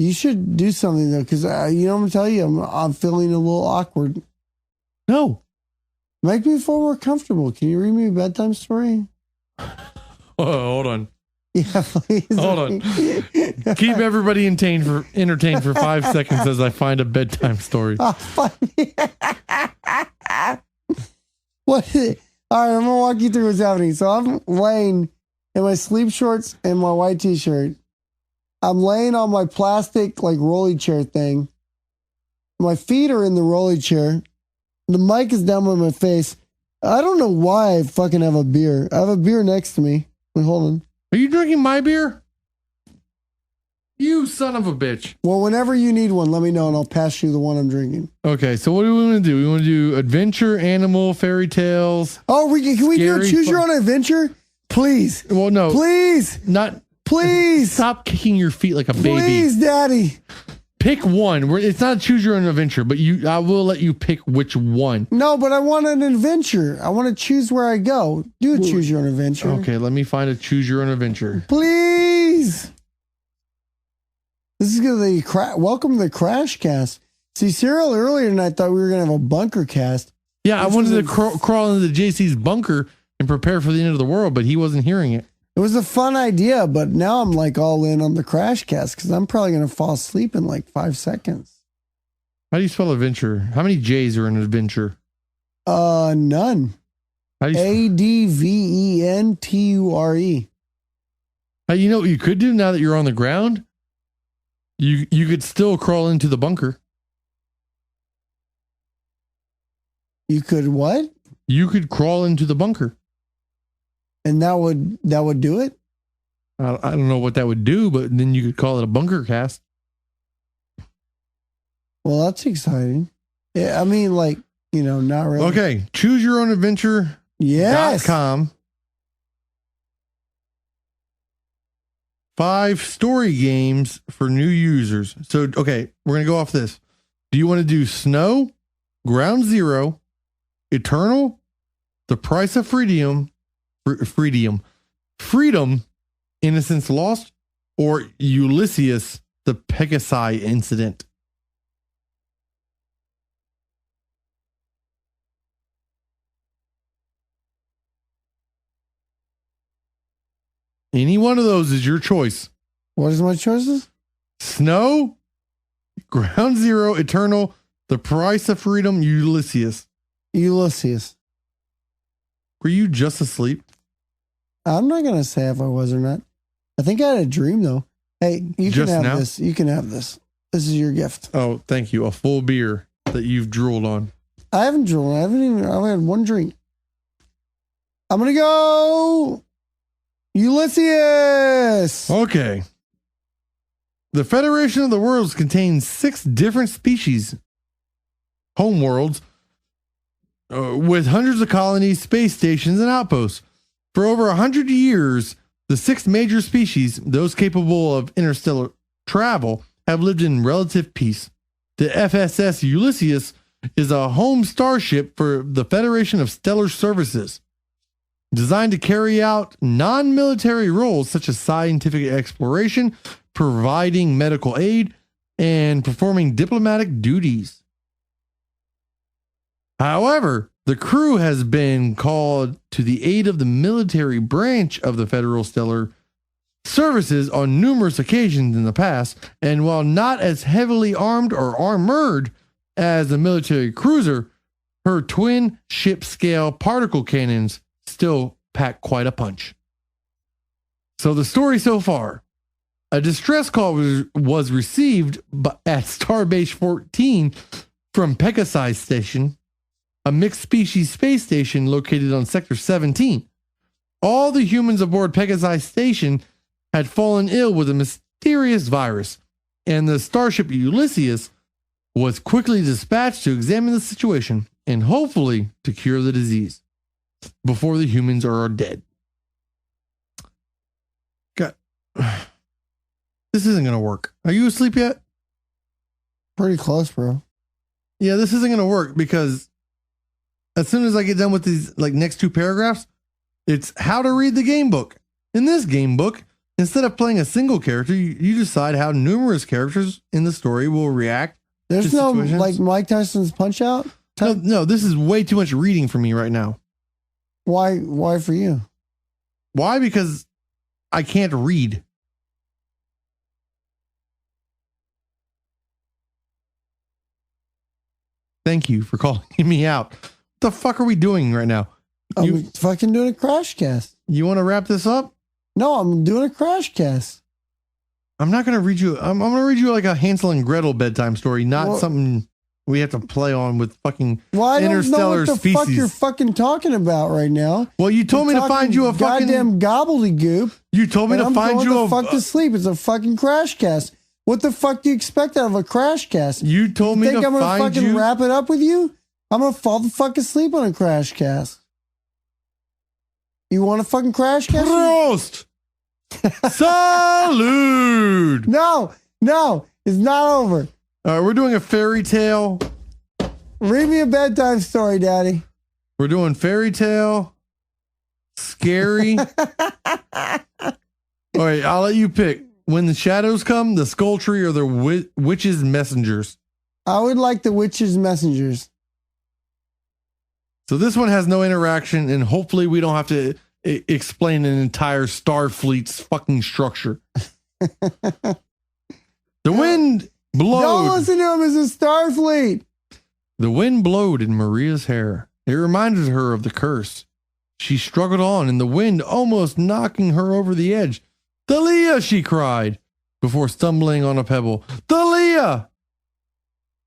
You should do something, though, because, you know what I'm telling you? I'm feeling a little awkward. No. Make me feel more comfortable. Can you read me a bedtime story? Oh, hold on. Yeah, please. Hold on. Keep everybody entertained for 5 seconds as I find a bedtime story. Oh, funny. What is it? All right, I'm going to walk you through what's happening. So I'm laying in my sleep shorts and my white t-shirt. I'm laying on my plastic, like, rolly chair thing. My feet are in the rolly chair. The mic is down by my face. I don't know why I fucking have a beer. I have a beer next to me. Wait, hold on. Are you drinking my beer? You son of a bitch. Well, whenever you need one, let me know and I'll pass you the one I'm drinking. Okay, so what do we want to do? We want to do adventure, animal, fairy tales. Oh, can we do a choose your own adventure? Please. Well, no. Please. Not. Please. Stop kicking your feet like a baby. Please, Daddy. Pick one. It's not a choose your own adventure, but I will let you pick which one. No, but I want an adventure. I want to choose where I go. Do a choose your own adventure. Okay, let me find a choose your own adventure. Please. This is going to be welcome to the Crash Cast. See, Cyril earlier tonight thought we were going to have a bunker cast. Yeah, I wanted to crawl into JC's bunker and prepare for the end of the world, but he wasn't hearing it. It was a fun idea, but now I'm like all in on the Crash Cast because I'm probably going to fall asleep in like 5 seconds. How do you spell adventure? How many J's are in adventure? None. ADVENTURE. You know what you could do now that you're on the ground? You could still crawl into the bunker. You could what? You could crawl into the bunker. And that would do it? I don't know what that would do, but then you could call it a bunker cast. Well, that's exciting. Yeah, I mean, like, you know, not really. Okay, choose your own adventure. Yes. .com. 5 story games for new users. So, okay, we're going to go off this. Do you want to do Snow, Ground Zero, Eternal, The Price of Freedom, Innocence Lost, or Ulysses, the Pegasi Incident? Any one of those is your choice. What is my choices? Snow, Ground Zero, Eternal, The Price of Freedom, Ulysses. Ulysses. Were you just asleep? I'm not going to say if I was or not. I think I had a dream, though. Hey, you can have this. You can have this. This is your gift. Oh, thank you. A full beer that you've drooled on. I haven't drooled. I've had one drink. I'm going to go Ulysses. Okay. The Federation of the Worlds contains 6 different species, homeworlds, with hundreds of colonies, space stations, and outposts. For over 100 years, the 6 major species, those capable of interstellar travel, have lived in relative peace. The FSS Ulysses is a home starship for the Federation of Stellar Services, designed to carry out non-military roles such as scientific exploration, providing medical aid, and performing diplomatic duties. However, the crew has been called to the aid of the military branch of the Federal Stellar Services on numerous occasions in the past, and while not as heavily armed or armored as a military cruiser, her twin ship-scale particle cannons still pack quite a punch. So the story so far: a distress call was received at Starbase 14 from Pegasi Station, a mixed-species space station located on Sector 17. All the humans aboard Pegasi Station had fallen ill with a mysterious virus, and the starship Ulysses was quickly dispatched to examine the situation and hopefully to cure the disease before the humans are dead. God, this isn't going to work. Are you asleep yet? Pretty close, bro. Yeah, this isn't going to work because as soon as I get done with these next 2 paragraphs, it's how to read the game book. In this game book, Instead of playing a single character, you decide how numerous characters in the story will react. There's to no situations. like Mike Tyson's Punch Out. No, this is way too much reading for me right now. Why? Why for you? Why? Because I can't read. Thank you for calling me out. What the fuck are we doing right now? I'm fucking doing a crash cast. You want to wrap this up? No, I'm doing a crash cast. I'm not going to read you. I'm going to read you like a Hansel and Gretel bedtime story, not something we have to play on with fucking interstellar species. Fuck you're fucking talking about right now. Well, you told me to find you a fucking goddamn gobbledygook. You told me to find you a fuck to sleep. It's a fucking crash cast. What the fuck do you expect out of a crash cast? You told me to find you. Think I'm gonna fucking wrap it up with you? I'm gonna fall the fuck asleep on a crash cast. You want a fucking crash cast? Prost! Salute! No, it's not over. All right, we're doing a fairy tale. Read me a bedtime story, Daddy. We're doing fairy tale, scary. All right, I'll let you pick. When the shadows come, the skull tree, or the witch's messengers. I would like the witch's messengers. So this one has no interaction, and hopefully we don't have to explain an entire Starfleet's fucking structure. The wind blowed. Don't listen to him. It's a Starfleet. The wind blowed in Maria's hair. It reminded her of the curse. She struggled on in the wind, almost knocking her over the edge. Thalia, she cried, before stumbling on a pebble. Thalia!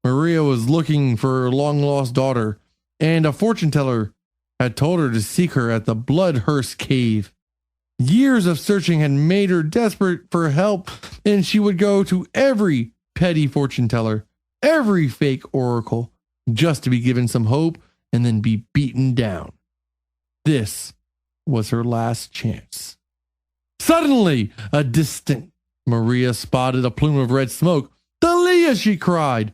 Maria was looking for her long-lost daughter, and a fortune teller had told her to seek her at the Bloodhurst cave. Years of searching had made her desperate for help, and she would go to every petty fortune teller, every fake oracle, just to be given some hope and then be beaten down. This was her last chance. Suddenly, a distant Maria spotted a plume of red smoke. Thalia, she cried,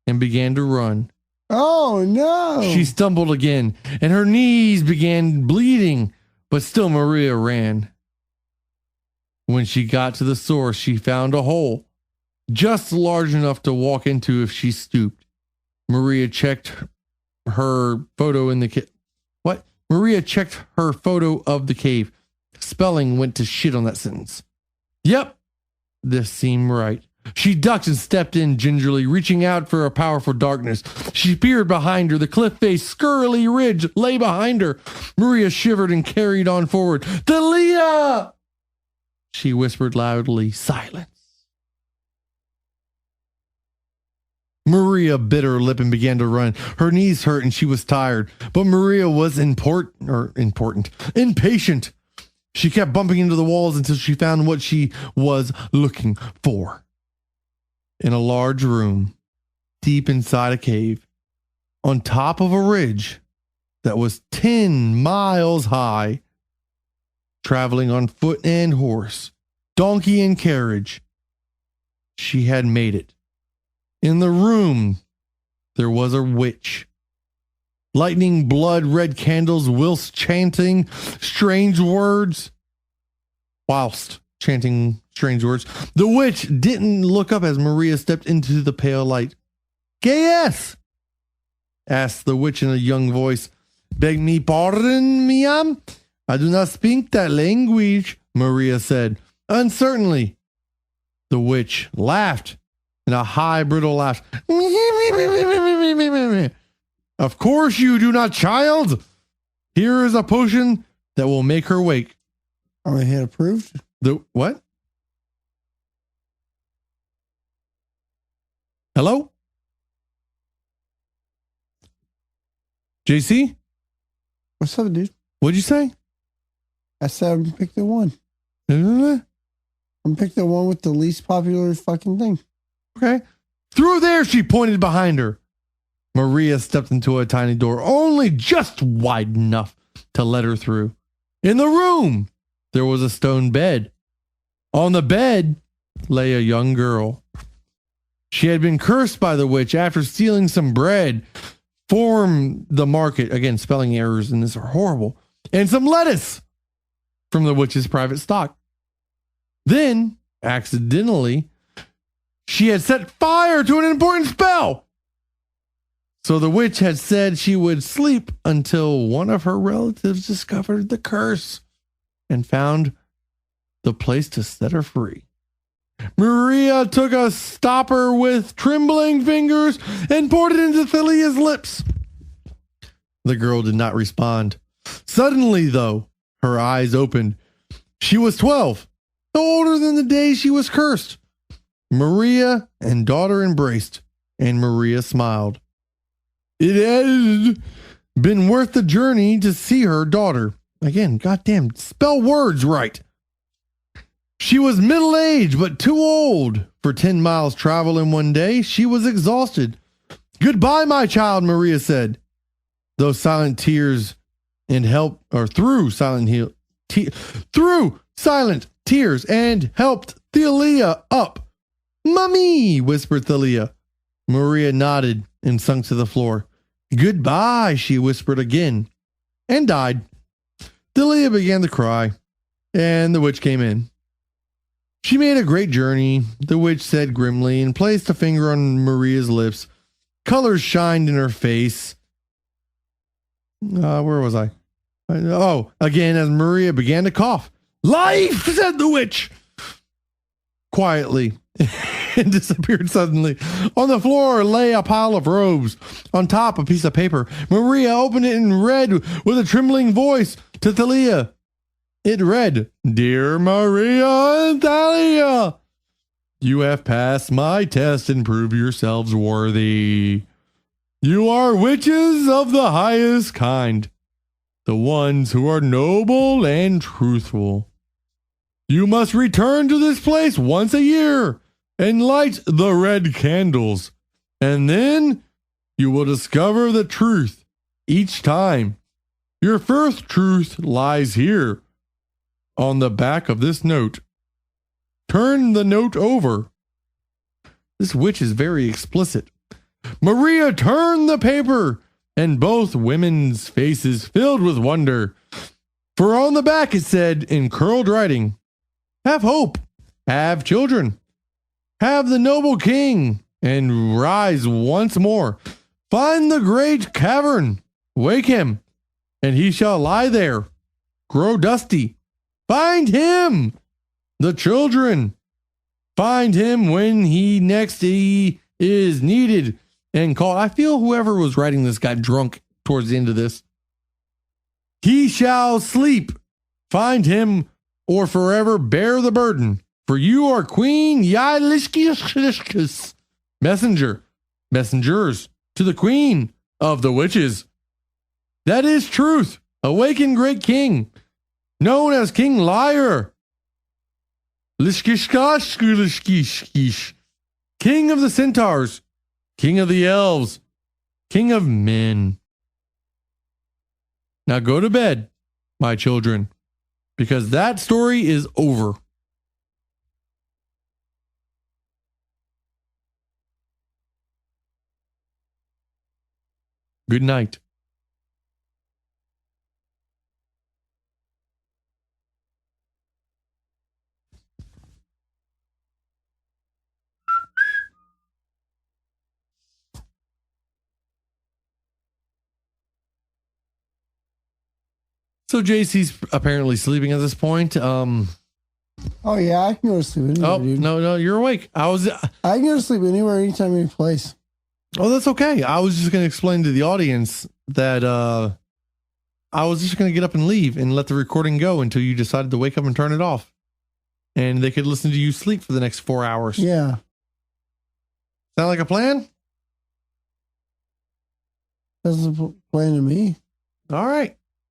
and began to run. Oh, no. She stumbled again, and her knees began bleeding, but still Maria ran. When she got to the source, she found a hole, just large enough to walk into if she stooped. Maria checked her photo in the cave. What? Maria checked her photo of the cave. Spelling went to shit on that sentence. Yep, this seemed right. She ducked and stepped in gingerly, reaching out for a powerful darkness. She peered behind her. The cliff-faced, scurrily ridge lay behind her. Maria shivered and carried on forward. Thalia! She whispered loudly. Silence. Maria bit her lip and began to run. Her knees hurt and she was tired, but Maria was impatient. She kept bumping into the walls until she found what she was looking for. In a large room, deep inside a cave, on top of a ridge that was 10 miles high, traveling on foot and horse, donkey and carriage, she had made it. In the room, there was a witch. Lightning blood red candles whilst chanting strange words. The witch didn't look up as Maria stepped into the pale light. "Yes?" asked the witch in a young voice. "Beg me pardon, ma'am? I do not speak that language," Maria said, uncertainly. The witch laughed in a high, brittle laugh. "Of course you do not, child. Here is a potion that will make her wake." Are we hit approved? The what? Hello? JC? What's up, dude? What'd you say? I said I'm pick the one. I'm pick the one with the least popular fucking thing. Okay. Through there, she pointed behind her. Maria stepped into a tiny door, only just wide enough to let her through. In the room, there was a stone bed. On the bed lay a young girl. She had been cursed by the witch after stealing some bread from the market. Again, spelling errors in this are horrible. And some lettuce from the witch's private stock. Then, accidentally, she had set fire to an important spell. So the witch had said she would sleep until one of her relatives discovered the curse and found the place to set her free. Maria took a stopper with trembling fingers and poured it into Thalia's lips. The girl did not respond. Suddenly, though, her eyes opened. She was 12, older than the day she was cursed. Maria and daughter embraced, and Maria smiled. It had been worth the journey to see her daughter. Again, goddamn, spell words right. She was middle-aged, but too old for 10 miles travel in one day. She was exhausted. Goodbye, my child, Maria said. Though silent tears and help, or through silent tears and helped Thalia up. Mummy, whispered Thalia. Maria nodded and sunk to the floor. Goodbye, she whispered again, and died. Thalia began to cry, and the witch came in. She made a great journey, the witch said grimly, and placed a finger on Maria's lips. Colors shined in her face. Where was I? Oh, again, as Maria began to cough. Life, said the witch. Quietly, and disappeared suddenly. On the floor lay a pile of robes. On top, a piece of paper. Maria opened it and read with a trembling voice to Thalia. It read, Dear Maria and Thalia, you have passed my test and proved yourselves worthy. You are witches of the highest kind, the ones who are noble and truthful. You must return to this place once a year and light the red candles, and then you will discover the truth each time. Your first truth lies here, on the back of this note. Turn the note over. This witch is very explicit. Maria turned the paper, and both women's faces filled with wonder. For on the back it said in curled writing, Have hope, have children, have the noble king, and rise once more. Find the great cavern, wake him, and he shall lie there, grow dusty. Find him, the children. Find him when he is needed and called. I feel whoever was writing this got drunk towards the end of this. He shall sleep. Find him or forever bear the burden. For you are Queen Yalishkis, messengers to the Queen of the Witches. That is truth. Awaken, great king, known as King Liar. Lishkishkashkulishkish, King of the Centaurs, King of the Elves, King of Men. Now go to bed, my children, because that story is over. Good night. So JC's apparently sleeping at this point. Oh yeah, I can go to sleep anywhere, dude. No, you're awake. I can go to sleep anywhere, anytime, any place. Oh, that's okay. I was just going to explain to the audience that I was just going to get up and leave and let the recording go until you decided to wake up and turn it off. And they could listen to you sleep for the next 4 hours. Yeah. Sound like a plan? That's a plan to me. All right.